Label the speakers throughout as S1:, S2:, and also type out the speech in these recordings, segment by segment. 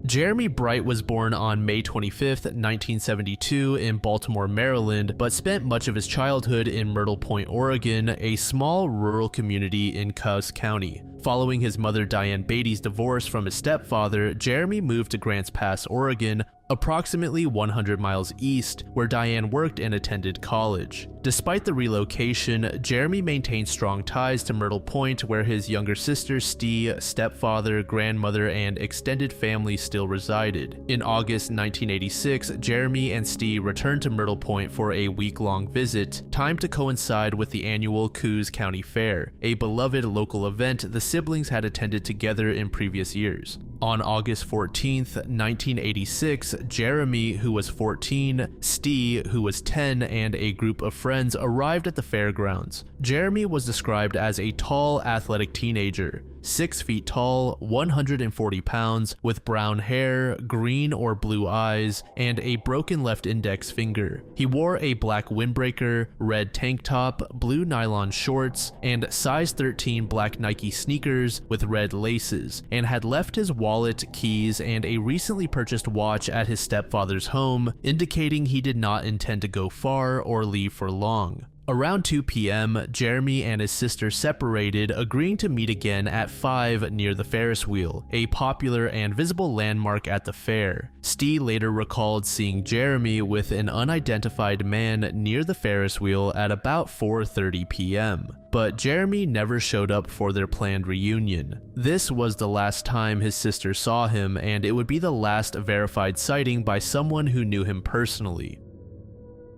S1: Jeremy Bright was born on May 25, 1972 in Baltimore, Maryland, but spent much of his childhood in Myrtle Point, Oregon, a small rural community in Coos County. Following his mother Diane Beatty's divorce from his stepfather, Jeremy moved to Grants Pass, Oregon, approximately 100 miles east, where Diane worked and attended college. Despite the relocation, Jeremy maintained strong ties to Myrtle Point, where his younger sister Stee, stepfather, grandmother, and extended family still resided. In August 1986, Jeremy and Stee returned to Myrtle Point for a week-long visit, timed to coincide with the annual Coos County Fair, a beloved local event the siblings had attended together in previous years. On August 14, 1986, Jeremy, who was 14, Stee, who was 10, and a group of friends arrived at the fairgrounds. Jeremy was described as a tall, athletic teenager, 6 feet tall, 140 pounds, with brown hair, green or blue eyes, and a broken left index finger. He wore a black windbreaker, red tank top, blue nylon shorts, and size 13 black Nike sneakers with red laces, and had left his wallet, keys, and a recently purchased watch at his stepfather's home, indicating he did not intend to go far or leave for long. Around 2 p.m., Jeremy and his sister separated, agreeing to meet again at 5 near the Ferris wheel, a popular and visible landmark at the fair. Stee later recalled seeing Jeremy with an unidentified man near the Ferris wheel at about 4:30 p.m. But Jeremy never showed up for their planned reunion. This was the last time his sister saw him, and it would be the last verified sighting by someone who knew him personally.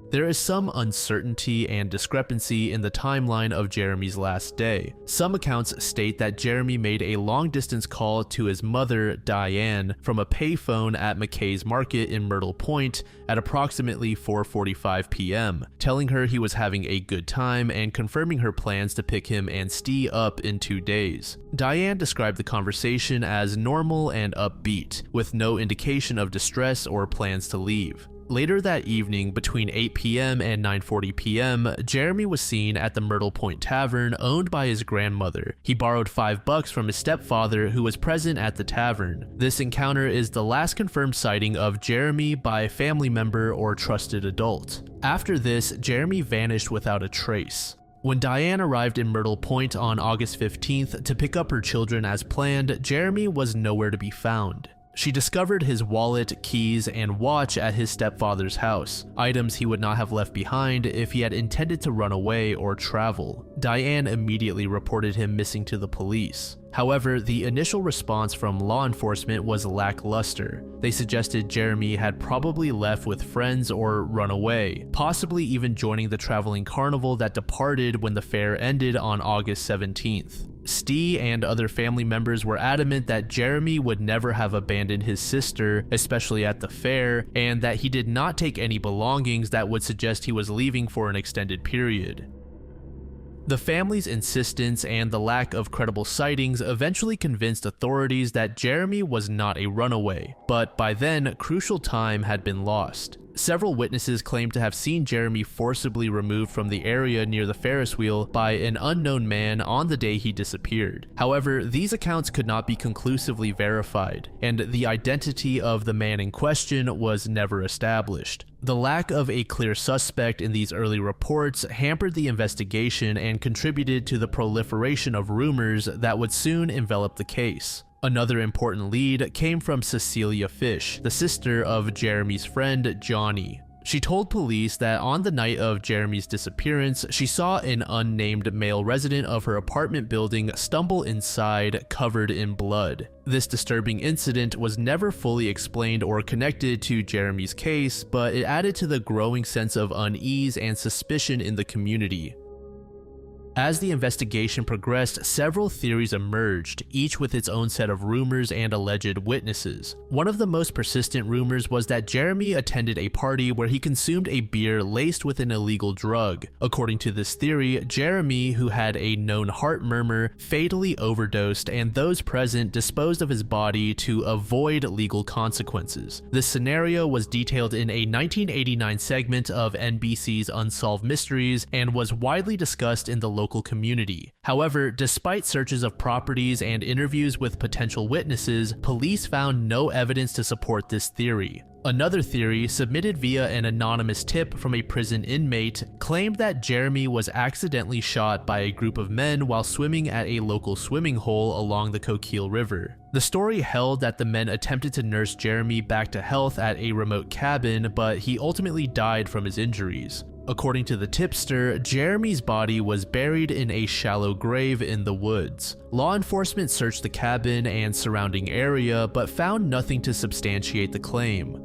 S1: There is some uncertainty and discrepancy in the timeline of Jeremy's last day. Some accounts state that Jeremy made a long-distance call to his mother, Diane, from a payphone at McKay's Market in Myrtle Point at approximately 4:45 p.m., telling her he was having a good time and confirming her plans to pick him and Stee up in 2 days. Diane described the conversation as normal and upbeat, with no indication of distress or plans to leave. Later that evening, between 8 p.m. and 9:40 p.m., Jeremy was seen at the Myrtle Point Tavern owned by his grandmother. He borrowed $5 from his stepfather, who was present at the tavern. This encounter is the last confirmed sighting of Jeremy by a family member or trusted adult. After this, Jeremy vanished without a trace. When Diane arrived in Myrtle Point on August 15th to pick up her children as planned, Jeremy was nowhere to be found. She discovered his wallet, keys, and watch at his stepfather's house, items he would not have left behind if he had intended to run away or travel. Diane immediately reported him missing to the police. However, the initial response from law enforcement was lackluster. They suggested Jeremy had probably left with friends or run away, possibly even joining the traveling carnival that departed when the fair ended on August 17th. Stee and other family members were adamant that Jeremy would never have abandoned his sister, especially at the fair, and that he did not take any belongings that would suggest he was leaving for an extended period. The family's insistence and the lack of credible sightings eventually convinced authorities that Jeremy was not a runaway, but by then, crucial time had been lost. Several witnesses claimed to have seen Jeremy forcibly removed from the area near the Ferris wheel by an unknown man on the day he disappeared. However, these accounts could not be conclusively verified, and the identity of the man in question was never established. The lack of a clear suspect in these early reports hampered the investigation and contributed to the proliferation of rumors that would soon envelop the case. Another important lead came from Cecilia Fish, the sister of Jeremy's friend Johnny. She told police that on the night of Jeremy's disappearance, she saw an unnamed male resident of her apartment building stumble inside covered in blood. This disturbing incident was never fully explained or connected to Jeremy's case, but it added to the growing sense of unease and suspicion in the community. As the investigation progressed, several theories emerged, each with its own set of rumors and alleged witnesses. One of the most persistent rumors was that Jeremy attended a party where he consumed a beer laced with an illegal drug. According to this theory, Jeremy, who had a known heart murmur, fatally overdosed, and those present disposed of his body to avoid legal consequences. This scenario was detailed in a 1989 segment of NBC's Unsolved Mysteries and was widely discussed in the local community. However, despite searches of properties and interviews with potential witnesses, police found no evidence to support this theory. Another theory, submitted via an anonymous tip from a prison inmate, claimed that Jeremy was accidentally shot by a group of men while swimming at a local swimming hole along the Coquille River. The story held that the men attempted to nurse Jeremy back to health at a remote cabin, but he ultimately died from his injuries. According to the tipster, Jeremy's body was buried in a shallow grave in the woods. Law enforcement searched the cabin and surrounding area, but found nothing to substantiate the claim.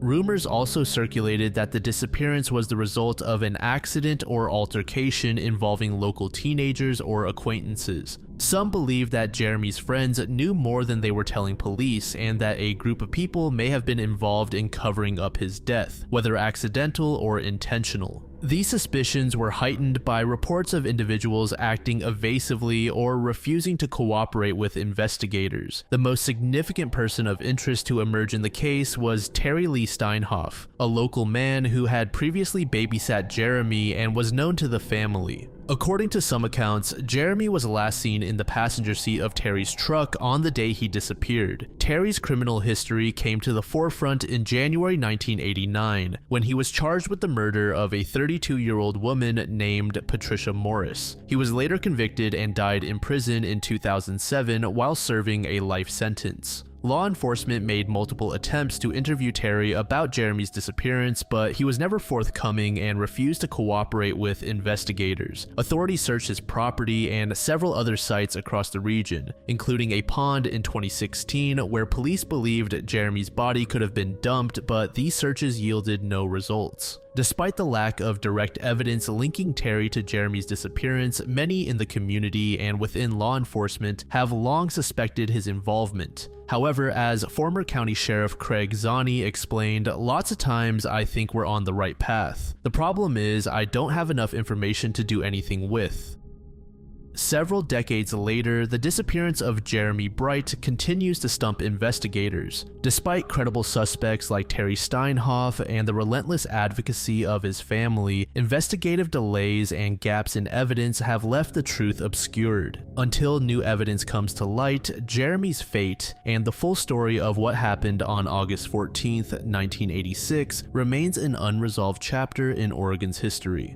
S1: Rumors also circulated that the disappearance was the result of an accident or altercation involving local teenagers or acquaintances. Some believe that Jeremy's friends knew more than they were telling police, and that a group of people may have been involved in covering up his death, whether accidental or intentional. These suspicions were heightened by reports of individuals acting evasively or refusing to cooperate with investigators. The most significant person of interest to emerge in the case was Terry Lee Steinhoff, a local man who had previously babysat Jeremy and was known to the family. According to some accounts, Jeremy was last seen in the passenger seat of Terry's truck on the day he disappeared. Terry's criminal history came to the forefront in January 1989, when he was charged with the murder of a 32-year-old woman named Patricia Morris. He was later convicted and died in prison in 2007 while serving a life sentence. Law enforcement made multiple attempts to interview Terry about Jeremy's disappearance, but he was never forthcoming and refused to cooperate with investigators. Authorities searched his property and several other sites across the region, including a pond in 2016 where police believed Jeremy's body could have been dumped, but these searches yielded no results. Despite the lack of direct evidence linking Terry to Jeremy's disappearance, many in the community and within law enforcement have long suspected his involvement. However, as former County Sheriff Craig Zani explained, lots of times I think we're on the right path. The problem is I don't have enough information to do anything with. Several decades later, the disappearance of Jeremy Bright continues to stump investigators. Despite credible suspects like Terry Steinhoff and the relentless advocacy of his family, investigative delays and gaps in evidence have left the truth obscured. Until new evidence comes to light, Jeremy's fate and the full story of what happened on August 14, 1986 remains an unresolved chapter in Oregon's history.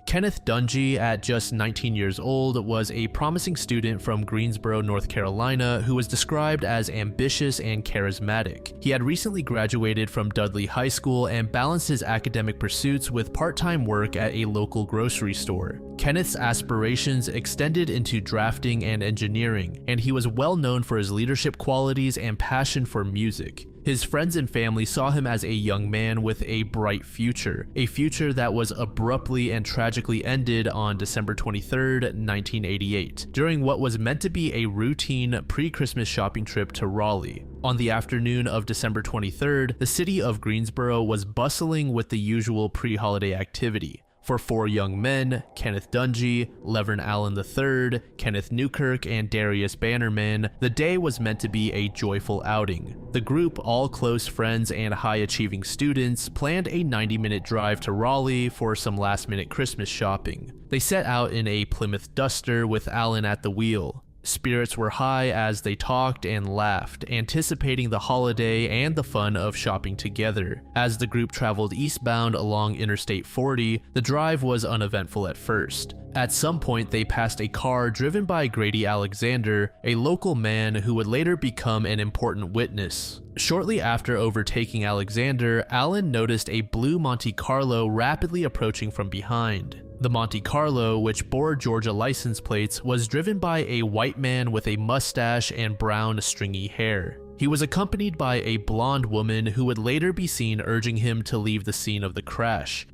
S1: Kenneth Dunie, at just 19 years old, was a promising student from Greensboro, North Carolina, who was described as ambitious and charismatic. He had recently graduated from Dudley High School and balanced his academic pursuits with part-time work at a local grocery store. Kenneth's aspirations extended into drafting and engineering, and he was well known for his leadership qualities and passion for music. His friends and family saw him as a young man with a bright future, a future that was abruptly and tragically ended on December 23, 1988, during what was meant to be a routine pre-Christmas shopping trip to Raleigh. On the afternoon of December 23rd, the city of Greensboro was bustling with the usual pre-holiday activity. For four young men, Kenneth Dunie, Levern Allen III, Kenneth Newkirk, and Darius Bannerman, the day was meant to be a joyful outing. The group, all close friends and high-achieving students, planned a 90-minute drive to Raleigh for some last-minute Christmas shopping. They set out in a Plymouth Duster with Allen at the wheel. Spirits were high as they talked and laughed, anticipating the holiday and the fun of shopping together. As the group traveled eastbound along Interstate 40, the drive was uneventful at first. At some point, they passed a car driven by Grady Alexander, a local man who would later become an important witness. Shortly after overtaking Alexander, Allen noticed a blue Monte Carlo rapidly approaching from behind. The Monte Carlo, which bore Georgia license plates, was driven by a white man with a mustache and brown, stringy hair. He was accompanied by a blonde woman who would later be seen urging him to leave the scene of the crash.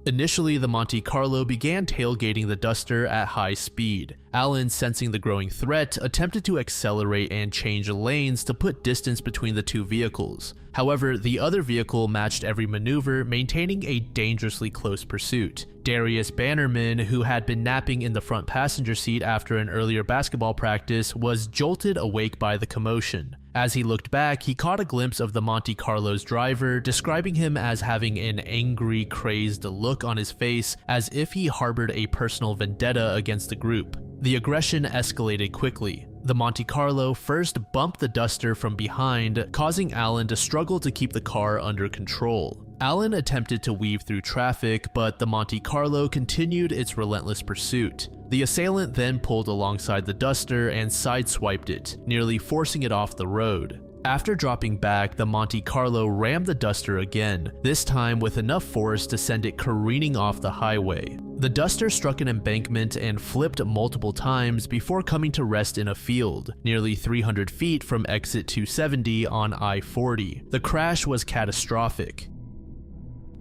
S1: Initially, the Monte Carlo began tailgating the Duster at high speed. Allen, sensing the growing threat, attempted to accelerate and change lanes to put distance between the two vehicles. However, the other vehicle matched every maneuver, maintaining a dangerously close pursuit. Darius Bannerman, who had been napping in the front passenger seat after an earlier basketball practice, was jolted awake by the commotion. As he looked back, he caught a glimpse of the Monte Carlo's driver, describing him as having an angry, crazed look on his face, as if he harbored a personal vendetta against the group. The aggression escalated quickly. The Monte Carlo first bumped the Duster from behind, causing Allen to struggle to keep the car under control. Allen attempted to weave through traffic, but the Monte Carlo continued its relentless pursuit. The assailant then pulled alongside the Duster and sideswiped it, nearly forcing it off the road. After dropping back, the Monte Carlo rammed the Duster again, this time with enough force to send it careening off the highway. The Duster struck an embankment and flipped multiple times before coming to rest in a field, nearly 300 feet from exit 270 on I-40. The crash was catastrophic.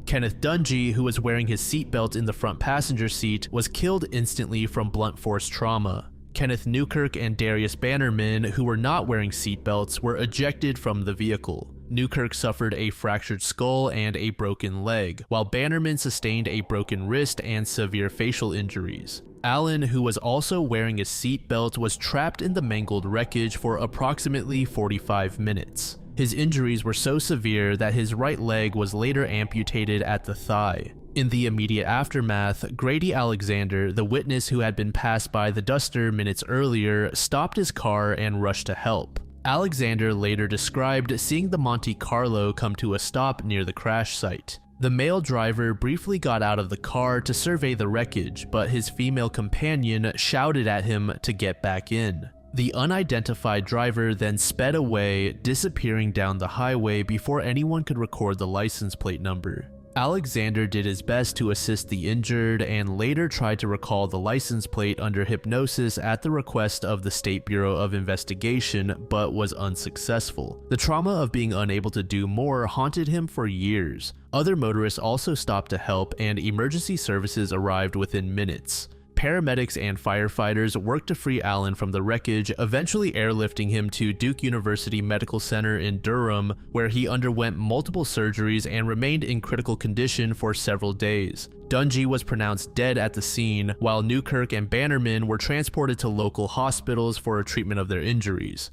S1: Kenneth Dunie, who was wearing his seatbelt in the front passenger seat, was killed instantly from blunt force trauma. Kenneth Newkirk and Darius Bannerman, who were not wearing seatbelts, were ejected from the vehicle. Newkirk suffered a fractured skull and a broken leg, while Bannerman sustained a broken wrist and severe facial injuries. Allen, who was also wearing a seatbelt, was trapped in the mangled wreckage for approximately 45 minutes. His injuries were so severe that his right leg was later amputated at the thigh. In the immediate aftermath, Grady Alexander, the witness who had been passed by the Duster minutes earlier, stopped his car and rushed to help. Alexander later described seeing the Monte Carlo come to a stop near the crash site. The male driver briefly got out of the car to survey the wreckage, but his female companion shouted at him to get back in. The unidentified driver then sped away, disappearing down the highway before anyone could record the license plate number. Alexander did his best to assist the injured and later tried to recall the license plate under hypnosis at the request of the State Bureau of Investigation, but was unsuccessful. The trauma of being unable to do more haunted him for years. Other motorists also stopped to help, and emergency services arrived within minutes. Paramedics and firefighters worked to free Allen from the wreckage, eventually airlifting him to Duke University Medical Center in Durham, where he underwent multiple surgeries and remained in critical condition for several days. Dunie was pronounced dead at the scene, while Newkirk and Bannerman were transported to local hospitals for treatment of their injuries.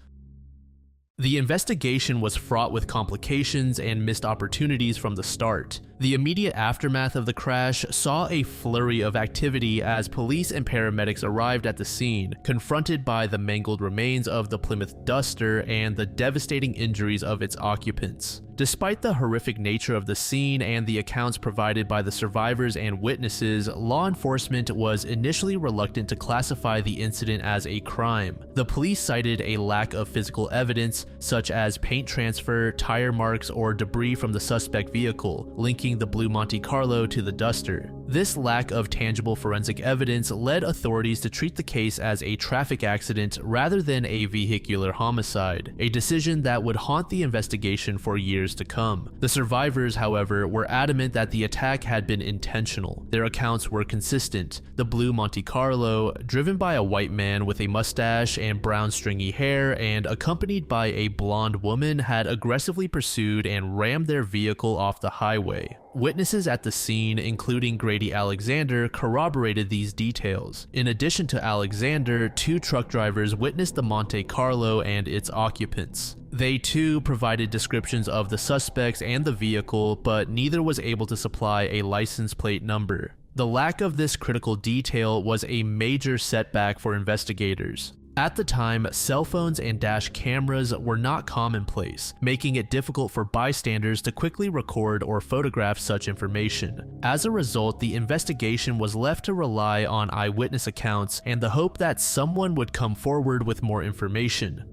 S1: The investigation was fraught with complications and missed opportunities from the start. The immediate aftermath of the crash saw a flurry of activity as police and paramedics arrived at the scene, confronted by the mangled remains of the Plymouth Duster and the devastating injuries of its occupants. Despite the horrific nature of the scene and the accounts provided by the survivors and witnesses, law enforcement was initially reluctant to classify the incident as a crime. The police cited a lack of physical evidence, such as paint transfer, tire marks, or debris from the suspect vehicle, linking the blue Monte Carlo to the Duster. This lack of tangible forensic evidence led authorities to treat the case as a traffic accident rather than a vehicular homicide, a decision that would haunt the investigation for years to come. The survivors, however, were adamant that the attack had been intentional. Their accounts were consistent. The blue Monte Carlo, driven by a white man with a mustache and brown stringy hair and accompanied by a blonde woman, had aggressively pursued and rammed their vehicle off the highway. Witnesses at the scene, including Grady Alexander, corroborated these details. In addition to Alexander, 2 truck drivers witnessed the Monte Carlo and its occupants. They too provided descriptions of the suspects and the vehicle, but neither was able to supply a license plate number. The lack of this critical detail was a major setback for investigators. At the time, cell phones and dash cameras were not commonplace, making it difficult for bystanders to quickly record or photograph such information. As a result, the investigation was left to rely on eyewitness accounts and the hope that someone would come forward with more information.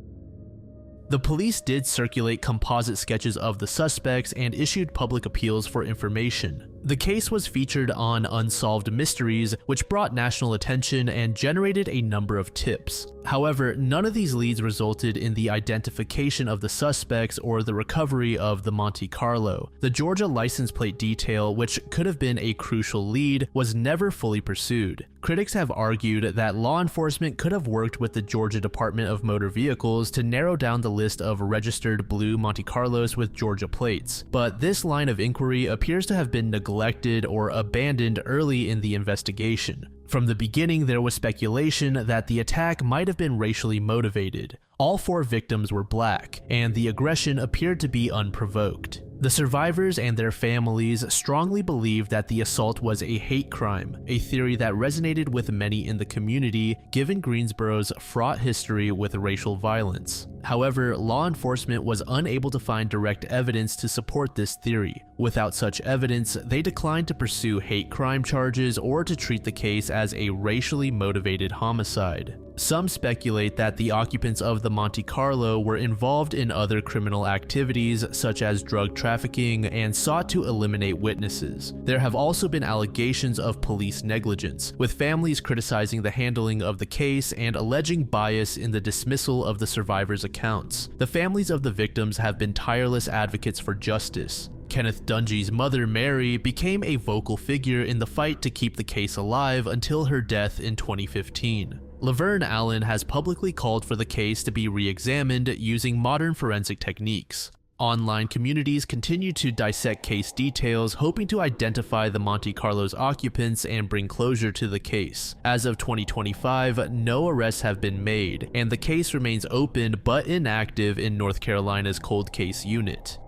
S1: The police did circulate composite sketches of the suspects and issued public appeals for information. The case was featured on Unsolved Mysteries, which brought national attention and generated a number of tips. However, none of these leads resulted in the identification of the suspects or the recovery of the Monte Carlo. The Georgia license plate detail, which could have been a crucial lead, was never fully pursued. Critics have argued that law enforcement could have worked with the Georgia Department of Motor Vehicles to narrow down the list of registered blue Monte Carlos with Georgia plates, but this line of inquiry appears to have been neglected or abandoned early in the investigation. From the beginning, there was speculation that the attack might have been racially motivated. All 4 victims were black, and the aggression appeared to be unprovoked. The survivors and their families strongly believed that the assault was a hate crime, a theory that resonated with many in the community given Greensboro's fraught history with racial violence. However, law enforcement was unable to find direct evidence to support this theory. Without such evidence, they declined to pursue hate crime charges or to treat the case as a racially motivated homicide. Some speculate that the occupants of the Monte Carlo were involved in other criminal activities such as drug trafficking and sought to eliminate witnesses. There have also been allegations of police negligence, with families criticizing the handling of the case and alleging bias in the dismissal of the survivors' accounts. The families of the victims have been tireless advocates for justice. Kenneth Dunie's mother, Mary, became a vocal figure in the fight to keep the case alive until her death in 2015. Laverne Allen has publicly called for the case to be re-examined using modern forensic techniques. Online communities continue to dissect case details, hoping to identify the Monte Carlo's occupants and bring closure to the case. As of 2025, no arrests have been made, and the case remains open but inactive in North Carolina's cold case unit.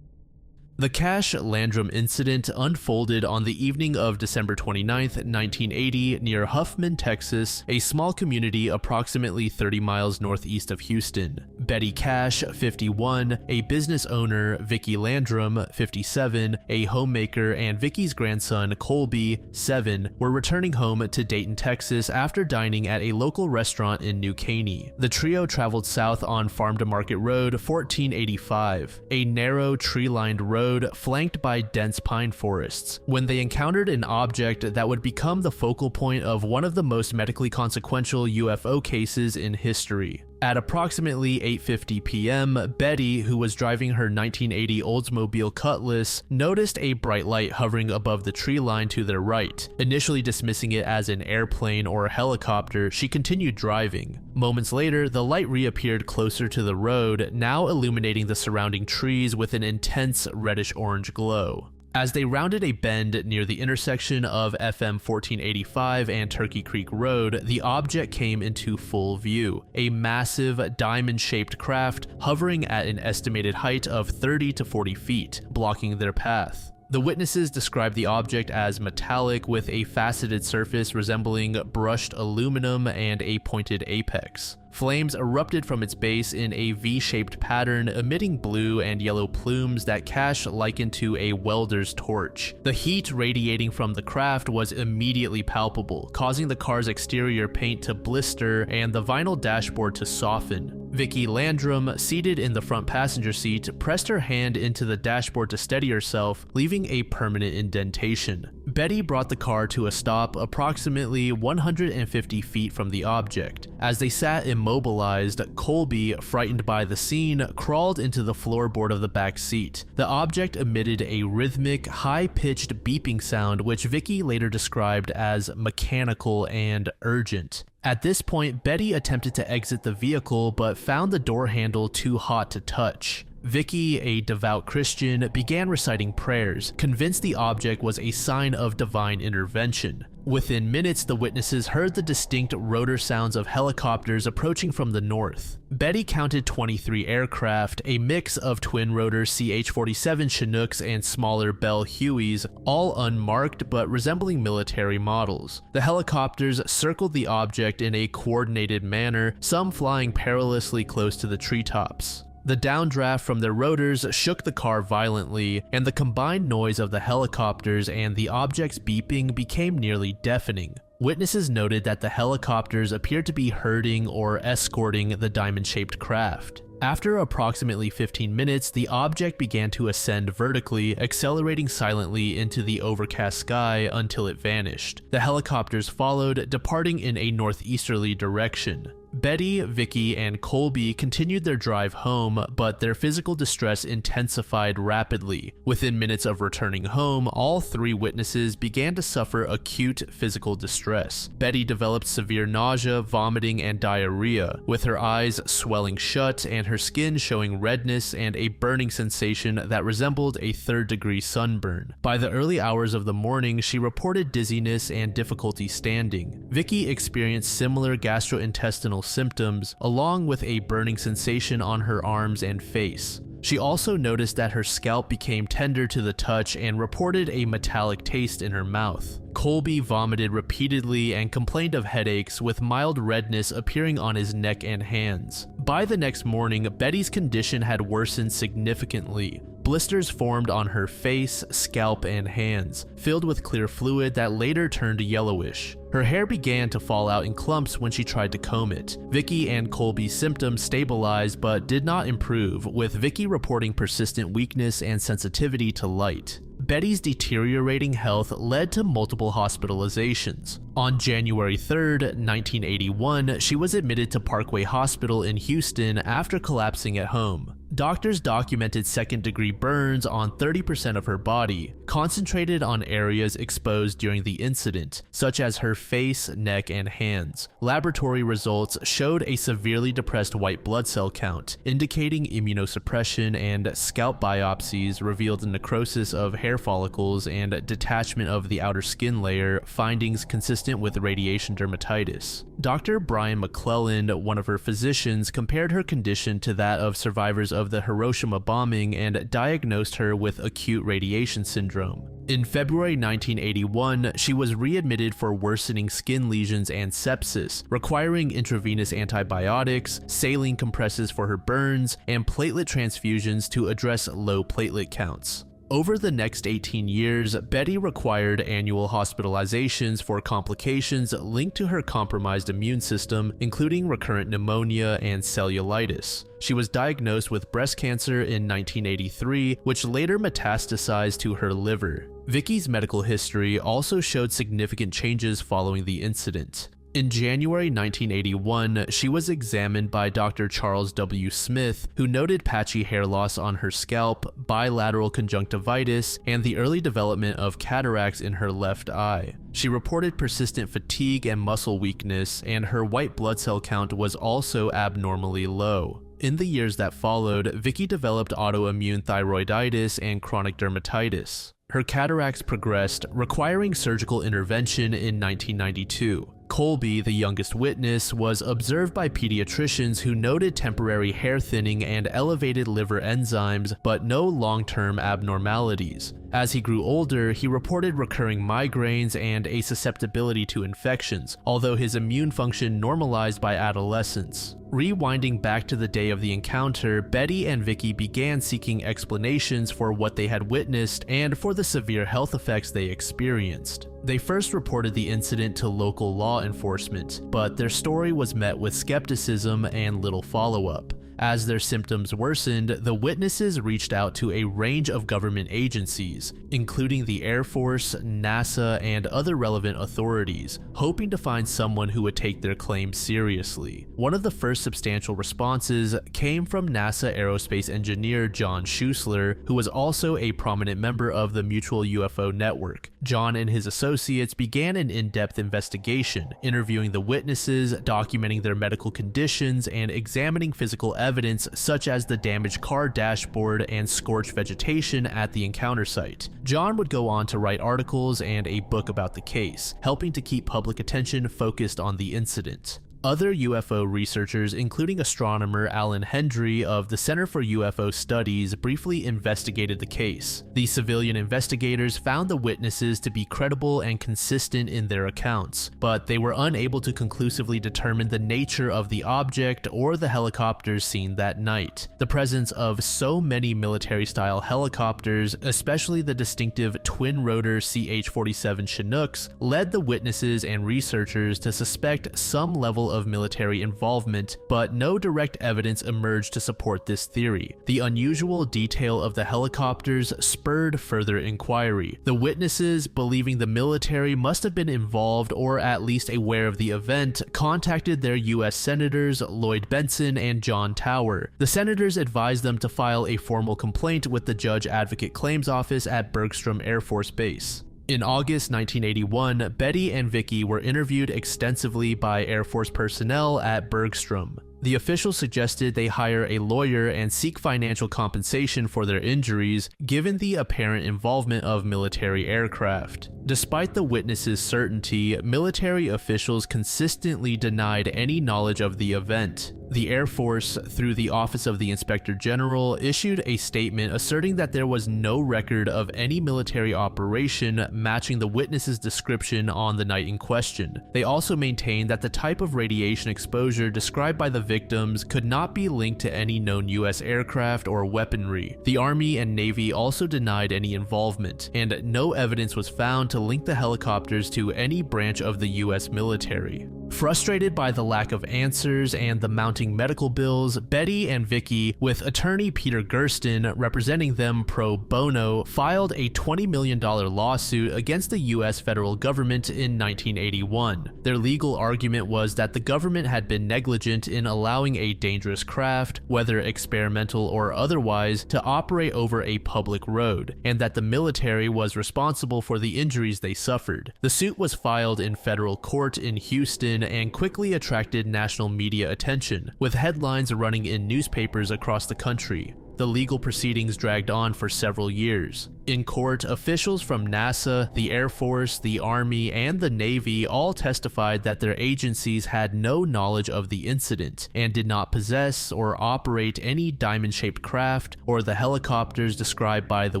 S1: The Cash Landram incident unfolded on the evening of December 29, 1980, near Huffman, Texas, a small community approximately 30 miles northeast of Houston. Betty Cash, 51, a business owner, Vicki Landram, 57, a homemaker, and Vicki's grandson, Colby, 7, were returning home to Dayton, Texas after dining at a local restaurant in New Caney. The trio traveled south on Farm to Market Road 1485, a narrow, tree-lined road flanked by dense pine forests, when they encountered an object that would become the focal point of one of the most medically consequential UFO cases in history. At approximately 8:50 p.m., Betty, who was driving her 1980 Oldsmobile Cutlass, noticed a bright light hovering above the tree line to their right. Initially dismissing it as an airplane or helicopter, she continued driving. Moments later, the light reappeared closer to the road, now illuminating the surrounding trees with an intense reddish-orange glow. As they rounded a bend near the intersection of FM 1485 and Turkey Creek Road, the object came into full view, a massive diamond-shaped craft hovering at an estimated height of 30 to 40 feet, blocking their path. The witnesses described the object as metallic with a faceted surface resembling brushed aluminum and a pointed apex. Flames erupted from its base in a V-shaped pattern, emitting blue and yellow plumes that Cash likened to a welder's torch. The heat radiating from the craft was immediately palpable, causing the car's exterior paint to blister and the vinyl dashboard to soften. Vicki Landram, seated in the front passenger seat, pressed her hand into the dashboard to steady herself, leaving a permanent indentation. Betty brought the car to a stop approximately 150 feet from the object. As they sat immobilized, Colby, frightened by the scene, crawled into the floorboard of the back seat. The object emitted a rhythmic, high-pitched beeping sound which Vicki later described as mechanical and urgent. At this point, Betty attempted to exit the vehicle but found the door handle too hot to touch. Vicki, a devout Christian, began reciting prayers, convinced the object was a sign of divine intervention. Within minutes, the witnesses heard the distinct rotor sounds of helicopters approaching from the north. Betty counted 23 aircraft, a mix of twin-rotor CH-47 Chinooks and smaller Bell Hueys, all unmarked but resembling military models. The helicopters circled the object in a coordinated manner, some flying perilously close to the treetops. The downdraft from their rotors shook the car violently, and the combined noise of the helicopters and the object's beeping became nearly deafening. Witnesses noted that the helicopters appeared to be herding or escorting the diamond-shaped craft. After approximately 15 minutes, the object began to ascend vertically, accelerating silently into the overcast sky until it vanished. The helicopters followed, departing in a northeasterly direction. Betty, Vicky, and Colby continued their drive home, but their physical distress intensified rapidly. Within minutes of returning home, all three witnesses began to suffer acute physical distress. Betty developed severe nausea, vomiting, and diarrhea, with her eyes swelling shut and her skin showing redness and a burning sensation that resembled a third-degree sunburn. By the early hours of the morning, she reported dizziness and difficulty standing. Vicky experienced similar gastrointestinal symptoms, along with a burning sensation on her arms and face. She also noticed that her scalp became tender to the touch and reported a metallic taste in her mouth. Colby vomited repeatedly and complained of headaches, with mild redness appearing on his neck and hands. By the next morning, Betty's condition had worsened significantly. Blisters formed on her face, scalp, and hands, filled with clear fluid that later turned yellowish. Her hair began to fall out in clumps when she tried to comb it. Vicky and Colby's symptoms stabilized but did not improve, with Vicky reporting persistent weakness and sensitivity to light. Betty's deteriorating health led to multiple hospitalizations. On January 3, 1981, she was admitted to Parkway Hospital in Houston after collapsing at home. Doctors documented second-degree burns on 30% of her body, concentrated on areas exposed during the incident, such as her face, neck, and hands. Laboratory results showed a severely depressed white blood cell count, indicating immunosuppression, and scalp biopsies revealed necrosis of hair follicles and detachment of the outer skin layer, findings consistent with radiation dermatitis. Dr. Brian McClelland, one of her physicians, compared her condition to that of survivors of the Hiroshima bombing and diagnosed her with acute radiation syndrome. In February 1981, she was readmitted for worsening skin lesions and sepsis, requiring intravenous antibiotics, saline compresses for her burns, and platelet transfusions to address low platelet counts. Over the next 18 years, Betty required annual hospitalizations for complications linked to her compromised immune system, including recurrent pneumonia and cellulitis. She was diagnosed with breast cancer in 1983, which later metastasized to her liver. Vicky's medical history also showed significant changes following the incident. In January 1981, she was examined by Dr. Charles W. Smith, who noted patchy hair loss on her scalp, bilateral conjunctivitis, and the early development of cataracts in her left eye. She reported persistent fatigue and muscle weakness, and her white blood cell count was also abnormally low. In the years that followed, Vicky developed autoimmune thyroiditis and chronic dermatitis. Her cataracts progressed, requiring surgical intervention in 1992. Colby, the youngest witness, was observed by pediatricians who noted temporary hair thinning and elevated liver enzymes, but no long-term abnormalities. As he grew older, he reported recurring migraines and a susceptibility to infections, although his immune function normalized by adolescence. Rewinding back to the day of the encounter, Betty and Vicky began seeking explanations for what they had witnessed and for the severe health effects they experienced. They first reported the incident to local law enforcement, but their story was met with skepticism and little follow-up. As their symptoms worsened, the witnesses reached out to a range of government agencies, including the Air Force, NASA, and other relevant authorities, hoping to find someone who would take their claims seriously. One of the first substantial responses came from NASA aerospace engineer John Schuessler, who was also a prominent member of the Mutual UFO Network. John and his associates began an in-depth investigation, interviewing the witnesses, documenting their medical conditions, and examining physical evidence such as the damaged car dashboard and scorched vegetation at the encounter site. John would go on to write articles and a book about the case, helping to keep public attention focused on the incident. Other UFO researchers, including astronomer Alan Hendry of the Center for UFO Studies, briefly investigated the case. The civilian investigators found the witnesses to be credible and consistent in their accounts, but they were unable to conclusively determine the nature of the object or the helicopters seen that night. The presence of so many military-style helicopters, especially the distinctive twin-rotor CH-47 Chinooks, led the witnesses and researchers to suspect some level of of military involvement, but no direct evidence emerged to support this theory. The unusual detail of the helicopters spurred further inquiry. The witnesses, believing the military must have been involved or at least aware of the event, contacted their U.S. senators Lloyd Bentsen and John Tower. The senators advised them to file a formal complaint with the Judge Advocate Claims Office at Bergstrom Air Force Base. In August 1981, Betty and Vicky were interviewed extensively by Air Force personnel at Bergstrom. The officials suggested they hire a lawyer and seek financial compensation for their injuries, given the apparent involvement of military aircraft. Despite the witnesses' certainty, military officials consistently denied any knowledge of the event. The Air Force, through the Office of the Inspector General, issued a statement asserting that there was no record of any military operation matching the witnesses' description on the night in question. They also maintained that the type of radiation exposure described by the victims could not be linked to any known U.S. aircraft or weaponry. The Army and Navy also denied any involvement, and no evidence was found to link the helicopters to any branch of the U.S. military. Frustrated by the lack of answers and the mounting medical bills, Betty and Vicky, with attorney Peter Gersten representing them pro bono, filed a $20 million lawsuit against the U.S. federal government in 1981. Their legal argument was that the government had been negligent in allowing a dangerous craft, whether experimental or otherwise, to operate over a public road, and that the military was responsible for the injuries they suffered. The suit was filed in federal court in Houston and quickly attracted national media attention, with headlines running in newspapers across the country. The legal proceedings dragged on for several years. In court, officials from NASA, the Air Force, the Army, and the Navy all testified that their agencies had no knowledge of the incident and did not possess or operate any diamond-shaped craft or the helicopters described by the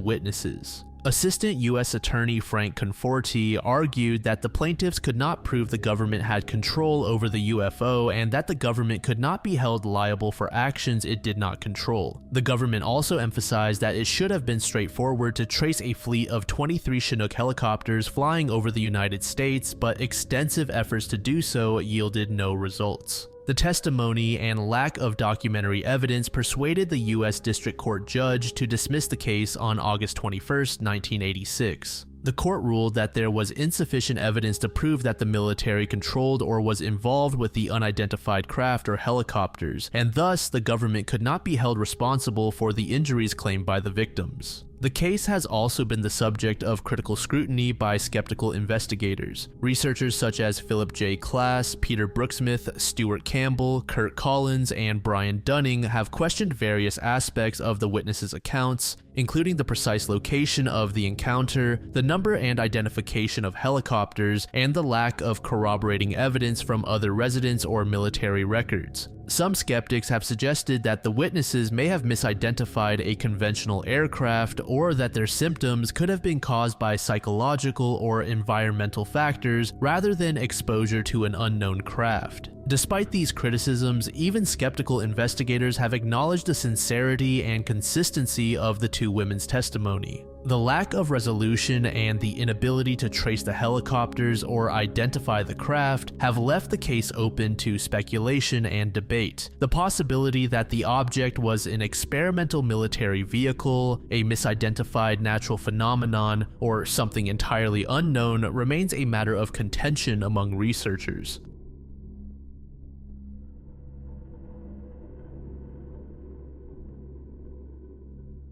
S1: witnesses. Assistant U.S. Attorney Frank Conforti argued that the plaintiffs could not prove the government had control over the UFO and that the government could not be held liable for actions it did not control. The government also emphasized that it should have been straightforward to trace a fleet of 23 Chinook helicopters flying over the United States, but extensive efforts to do so yielded no results. The testimony and lack of documentary evidence persuaded the U.S. District Court judge to dismiss the case on August 21, 1986. The court ruled that there was insufficient evidence to prove that the military controlled or was involved with the unidentified craft or helicopters, and thus the government could not be held responsible for the injuries claimed by the victims. The case has also been the subject of critical scrutiny by skeptical investigators. Researchers such as Philip J. Klass, Peter Brooksmith, Stuart Campbell, Kurt Collins, and Brian Dunning have questioned various aspects of the witnesses' accounts, including the precise location of the encounter, the number and identification of helicopters, and the lack of corroborating evidence from other residents or military records. Some skeptics have suggested that the witnesses may have misidentified a conventional aircraft or that their symptoms could have been caused by psychological or environmental factors rather than exposure to an unknown craft. Despite these criticisms, even skeptical investigators have acknowledged the sincerity and consistency of the two women's testimony. The lack of resolution and the inability to trace the helicopters or identify the craft have left the case open to speculation and debate. The possibility that the object was an experimental military vehicle, a misidentified natural phenomenon, or something entirely unknown remains a matter of contention among researchers.